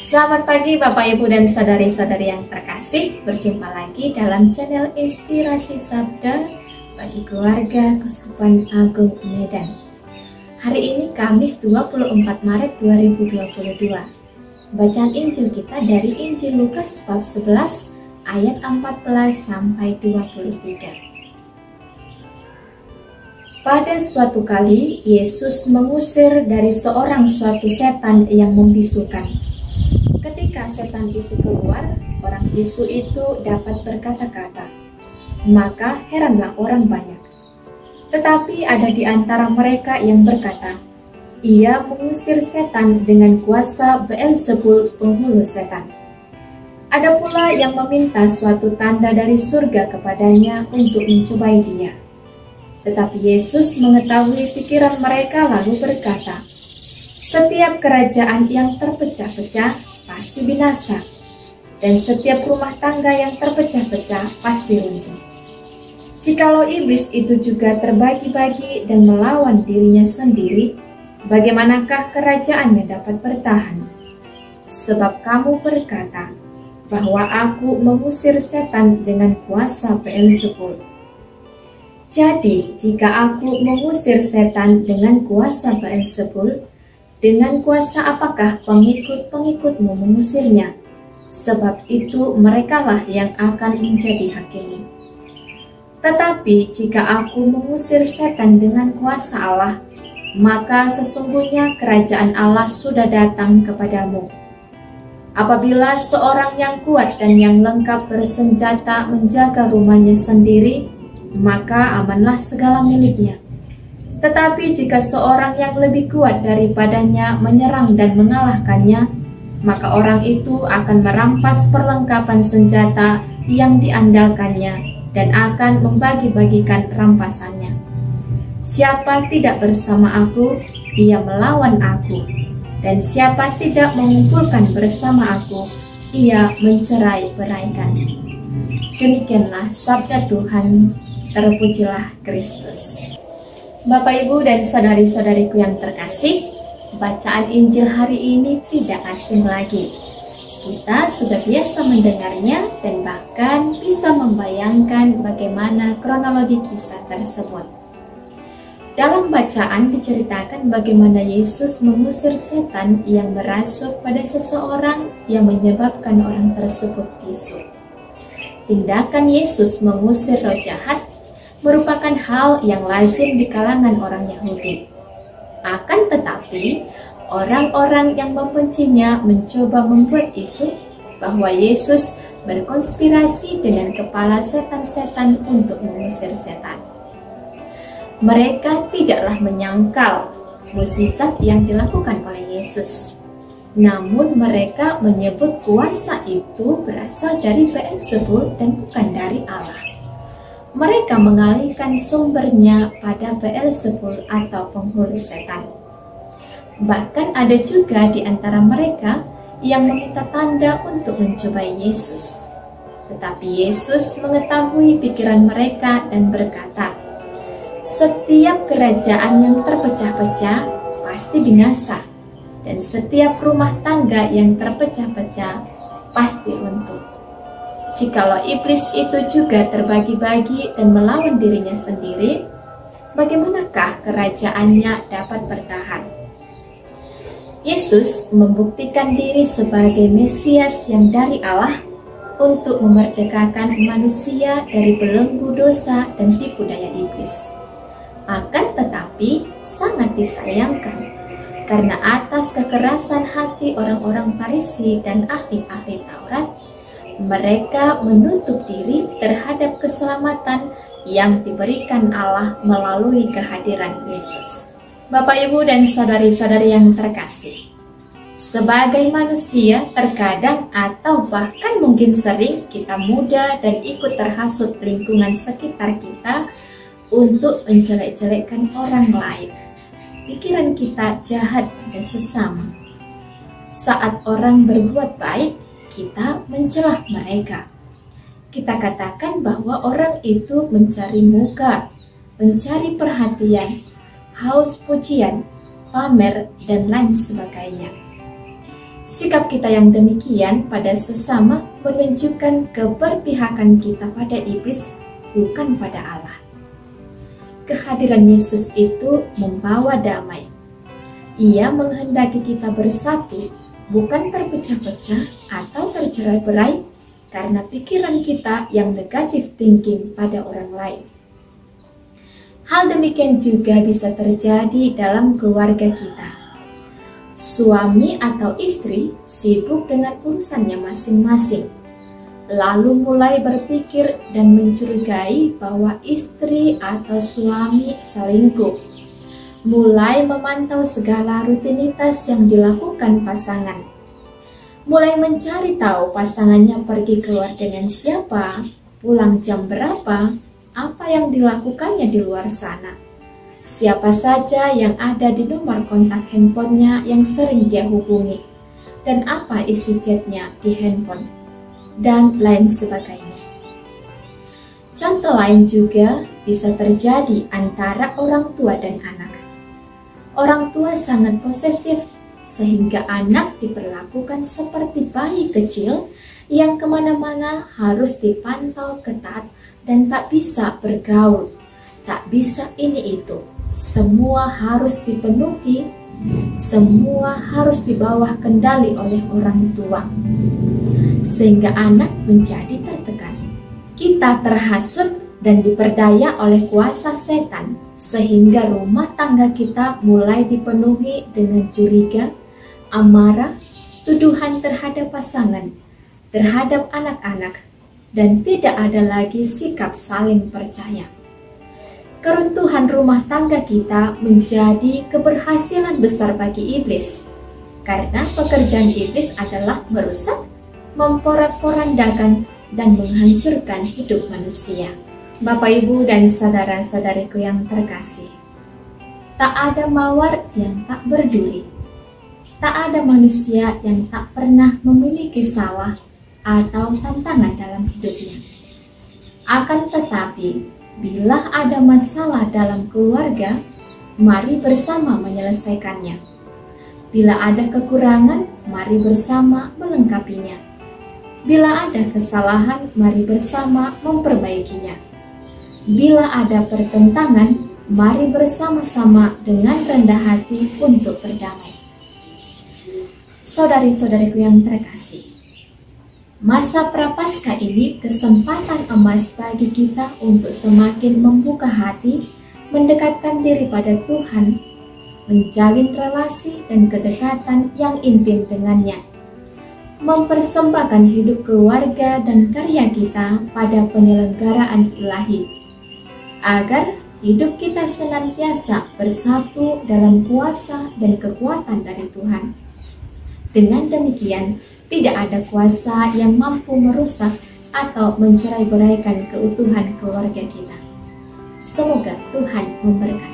Selamat pagi Bapak Ibu dan saudari-saudari yang terkasih. Berjumpa lagi dalam channel Inspirasi Sabda bagi keluarga Keuskupan Agung Medan. Hari ini Kamis 24 Maret 2022. Bacaan Injil kita dari Injil Lukas bab 11 ayat 14 sampai 23. Pada suatu kali, Yesus mengusir dari seorang suatu setan yang membisukan. Ketika setan itu keluar, orang bisu itu dapat berkata-kata. Maka heranlah orang banyak. Tetapi ada di antara mereka yang berkata, ia mengusir setan dengan kuasa Beelzebul, penghulu setan. Ada pula yang meminta suatu tanda dari surga kepadanya untuk mencobai dia. Tetapi Yesus mengetahui pikiran mereka lalu berkata, setiap kerajaan yang terpecah-pecah pasti binasa, dan setiap rumah tangga yang terpecah-pecah pasti runtuh. Jikalau iblis itu juga terbagi-bagi dan melawan dirinya sendiri, bagaimanakah kerajaannya dapat bertahan? Sebab kamu berkata bahwa aku mengusir setan dengan kuasa Beelzebul. Jadi, jika aku mengusir setan dengan kuasa Beelzebul, dengan kuasa apakah pengikut-pengikutmu mengusirnya? Sebab itu merekalah yang akan menjadi hakimmu. Tetapi jika aku mengusir setan dengan kuasa Allah, maka sesungguhnya kerajaan Allah sudah datang kepadamu. Apabila seorang yang kuat dan yang lengkap bersenjata menjaga rumahnya sendiri, maka amanlah segala miliknya. Tetapi jika seorang yang lebih kuat daripadanya menyerang dan mengalahkannya, maka orang itu akan merampas perlengkapan senjata yang diandalkannya dan akan membagi-bagikan rampasannya. Siapa tidak bersama aku, ia melawan aku. Dan siapa tidak mengumpulkan bersama aku, ia mencerai-beraikan. Demikianlah sabda Tuhan. Terpujilah Kristus. Bapak, Ibu, dan saudari-saudariku yang terkasih, bacaan Injil hari ini tidak asing lagi. Kita sudah biasa mendengarnya dan bahkan bisa membayangkan bagaimana kronologi kisah tersebut. Dalam bacaan diceritakan bagaimana Yesus mengusir setan yang merasuk pada seseorang yang menyebabkan orang tersebut bisu. Tindakan Yesus mengusir roh jahat merupakan hal yang lazim di kalangan orang Yahudi. Akan tetapi, orang-orang yang membencinya mencoba membuat isu bahwa Yesus berkonspirasi dengan kepala setan-setan untuk mengusir setan. Mereka tidaklah menyangkal mukjizat yang dilakukan oleh Yesus. Namun mereka menyebut kuasa itu berasal dari Beelzebul dan bukan dari Allah. Mereka mengalihkan sumbernya pada Beelzebul atau penghulu setan. Bahkan ada juga di antara mereka yang meminta tanda untuk mencobai Yesus. Tetapi Yesus mengetahui pikiran mereka dan berkata, setiap kerajaan yang terpecah-pecah pasti binasa, dan setiap rumah tangga yang terpecah-pecah pasti runtuh. Jikalau iblis itu juga terbagi-bagi dan melawan dirinya sendiri, bagaimanakah kerajaannya dapat bertahan? Yesus membuktikan diri sebagai Mesias yang dari Allah untuk memerdekakan manusia dari belenggu dosa dan tipu daya iblis. Akan tetapi sangat disayangkan, karena atas kekerasan hati orang-orang Farisi dan ahli-ahli Taurat, mereka menutup diri terhadap keselamatan yang diberikan Allah melalui kehadiran Yesus. Bapak, Ibu, dan saudari-saudari yang terkasih, sebagai manusia terkadang atau bahkan mungkin sering kita mudah dan ikut terhasut lingkungan sekitar kita untuk menjelek-jelekkan orang lain. Pikiran kita jahat pada sesama. Saat orang berbuat baik, kita mencelah mereka. Kita katakan bahwa orang itu mencari muka, mencari perhatian, haus pujian, pamer, dan lain sebagainya. Sikap kita yang demikian pada sesama menunjukkan keberpihakan kita pada iblis, bukan pada Allah. Kehadiran Yesus itu membawa damai. Ia menghendaki kita bersatu, bukan terpecah-pecah atau tercerai-berai karena pikiran kita yang negatif thinking pada orang lain. Hal demikian juga bisa terjadi dalam keluarga kita. Suami atau istri sibuk dengan urusannya masing-masing, lalu mulai berpikir dan mencurigai bahwa istri atau suami selingkuh. Mulai memantau segala rutinitas yang dilakukan pasangan. Mulai mencari tahu pasangannya pergi keluar dengan siapa, pulang jam berapa, apa yang dilakukannya di luar sana. Siapa saja yang ada di nomor kontak handphonenya yang sering dia hubungi, dan apa isi chatnya di handphone, dan lain sebagainya. Contoh lain juga bisa terjadi antara orang tua dan anak. Orang tua sangat posesif sehingga anak diperlakukan seperti bayi kecil yang kemana-mana harus dipantau ketat dan tak bisa bergaul, tak bisa ini itu. Semua harus dipenuhi, semua harus di bawah kendali oleh orang tua, sehingga anak menjadi tertekan. Kita terhasut dan diperdaya oleh kuasa setan, sehingga rumah tangga kita mulai dipenuhi dengan curiga, amarah, tuduhan terhadap pasangan, terhadap anak-anak, dan tidak ada lagi sikap saling percaya. Keruntuhan rumah tangga kita menjadi keberhasilan besar bagi iblis, karena pekerjaan iblis adalah merusak, memporak-porandakan, dan menghancurkan hidup manusia. Bapak, Ibu, dan saudara-saudariku yang terkasih, tak ada mawar yang tak berduri, tak ada manusia yang tak pernah memiliki salah atau tantangan dalam hidupnya. Akan tetapi, bila ada masalah dalam keluarga, mari bersama menyelesaikannya. Bila ada kekurangan, mari bersama melengkapinya. Bila ada kesalahan, mari bersama memperbaikinya. Bila ada pertentangan, mari bersama-sama dengan rendah hati untuk berdamai. Saudari-saudariku yang terkasih, masa Prapaskah ini kesempatan emas bagi kita untuk semakin membuka hati, mendekatkan diri pada Tuhan, menjalin relasi dan kedekatan yang intim dengannya, mempersembahkan hidup keluarga dan karya kita pada penyelenggaraan ilahi, agar hidup kita senantiasa bersatu dalam kuasa dan kekuatan dari Tuhan. Dengan demikian, tidak ada kuasa yang mampu merusak atau mencerai-beraikan keutuhan keluarga kita. Semoga Tuhan memberkati.